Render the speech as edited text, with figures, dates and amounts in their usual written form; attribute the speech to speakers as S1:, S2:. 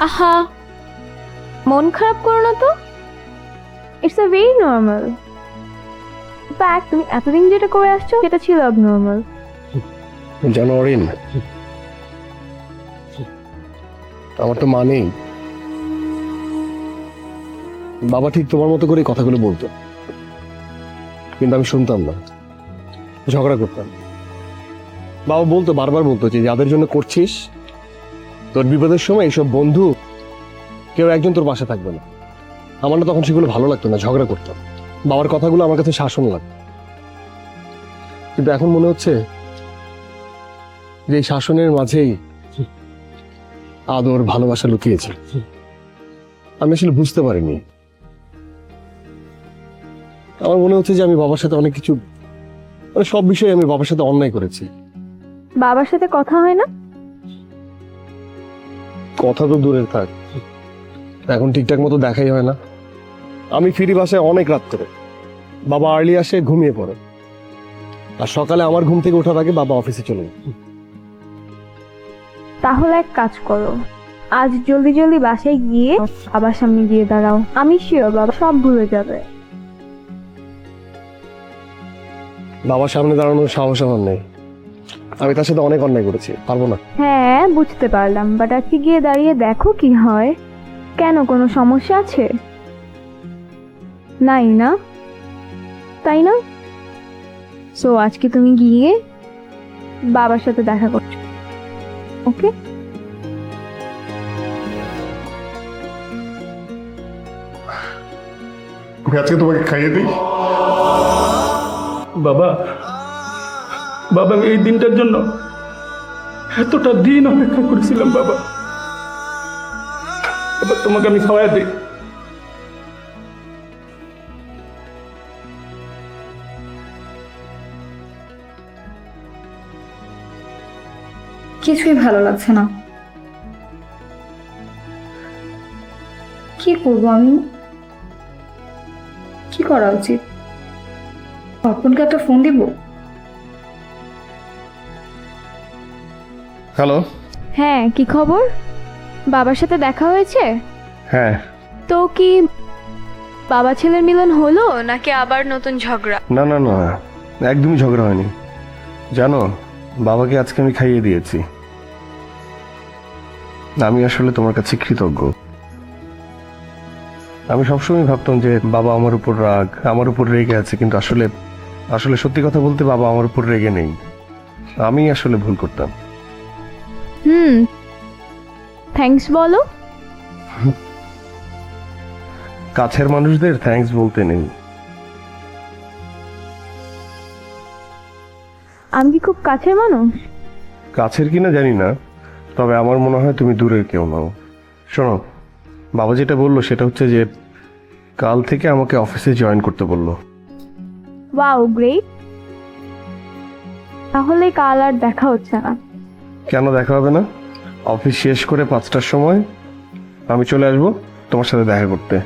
S1: আহা, মন খারাপ করো না তো। It's a very normal fact. তুমি এতদিন যেটা করে আসছো সেটা ছিল অবনর্মাল।
S2: জানো অরিন, আমার তো মা নেই। বাবা ঠিক তোমার মতো করে কথাগুলো বলতো, কিন্তু আমি শুনতাম না, ঝগড়া করতাম। বাবা বলতো, বারবার বলতো যে যাদের জন্য করছিস, তোর বিপদের সময় এইসব বন্ধু কেউ একজন তোর পাশে থাকবে না। আমার না তখন সেগুলো ভালো লাগতো না, ঝগড়া করতাম। বাবার কথাগুলো আমার কাছে শাসন লাগতো, কিন্তু এখন মনে হচ্ছে যে এই শাসনের মাঝেই আদর ভালোবাসা লুকিয়েছে। আমি আসলে বুঝতে পারিনি। আমার মনে হচ্ছে যে আমি বাবার সাথে অনেক কিছু, মানে সব বিষয়ে আমি বাবার সাথে অন্যায় করেছি।
S1: বাবার সাথে কথা হয় না?
S2: কথা তো দূরের থাক, এখন ঠিকঠাক মতো দেখাই হয় না। আমি ফিরি বাসায় অনেক রাত করে, বাবা আর্লি আসে, ঘুমিয়ে পড়ে, আর সকালে আমার ঘুম থেকে ওঠার আগে বাবা অফিসে চলে যায়।
S1: তাহলে এক কাজ করো, আজ জলদি জলদি বাসায় গিয়ে বাবার সামনে গিয়ে দাঁড়াও। আমি শিওর বাবা সব ভুলে যাবে।
S2: বাবার সামনে দাঁড়ানোর সাহস আমার নেই, আমি তার সাথে অনেক অন্যায় করেছি, পারবো না।
S1: হ্যাঁ বুঝতে পারলাম, বাট আজকে গিয়ে দাঁড়িয়ে দেখো কি হয়। কেন, কোনো সমস্যা আছে? নাই না, তাই না? সো আজকে তুমি গিয়ে বাবার সাথে দেখা করছো, ওকে?
S3: আমি আজকে তোমাকে খাইয়ে দিই।
S4: বাবা, বাবা আমি এই দিনটার জন্য এতটা দিন অপেক্ষা করেছিলাম। বাবা, বাবা তোমাকে আমি খাওয়াই দিই।
S5: কিছুই ভালো লাগছে না। কি করবো আমি? কি করা উচিত? অর্পণকে একটা ফোন দিব?
S2: হ্যালো।
S1: হ্যাঁ, কি খবর? বাবার সাথে দেখা হয়েছে?
S2: হ্যাঁ।
S1: তো কি বাবা ছেলের মিলন হলো নাকি আবার নতুন ঝগড়া?
S2: না না না, একদমই ঝগড়া হয়নি। জানো, বাবাকে আজকে আমি খাইয়ে দিয়েছি। আমি আসলে তোমার কাছে কৃতজ্ঞ। আমি সবসময় ভাবতাম যে বাবা আমার উপর রাগ, আমার উপর রেগে আছে, কিন্তু আসলে আসলে সত্যি কথা বলতে বাবা আমার উপর রেগে নেই। আমি আসলে ভুল করতাম।
S1: থ্যাঙ্কস বলো।
S2: কাছের মানুষদের থ্যাঙ্কস বলতে নেই।
S1: আমি কি খুব কাছের মানুষ?
S2: কাছের কিনা জানি না, তবে আমার মনে হয় তুমি দূরের কেউ নাও। শোনো, বাবা যেটা বললো সেটা হচ্ছে যে কাল থেকে আমাকে অফিসে জয়েন করতে বললো।
S1: Wow, great. তাহলে কাল আর দেখা হচ্ছে না?
S2: কেন দেখা হবে না? অফিস শেষ করে 5টার সময় আমি চলে আসবো তোমার সাথে দেখা করতে।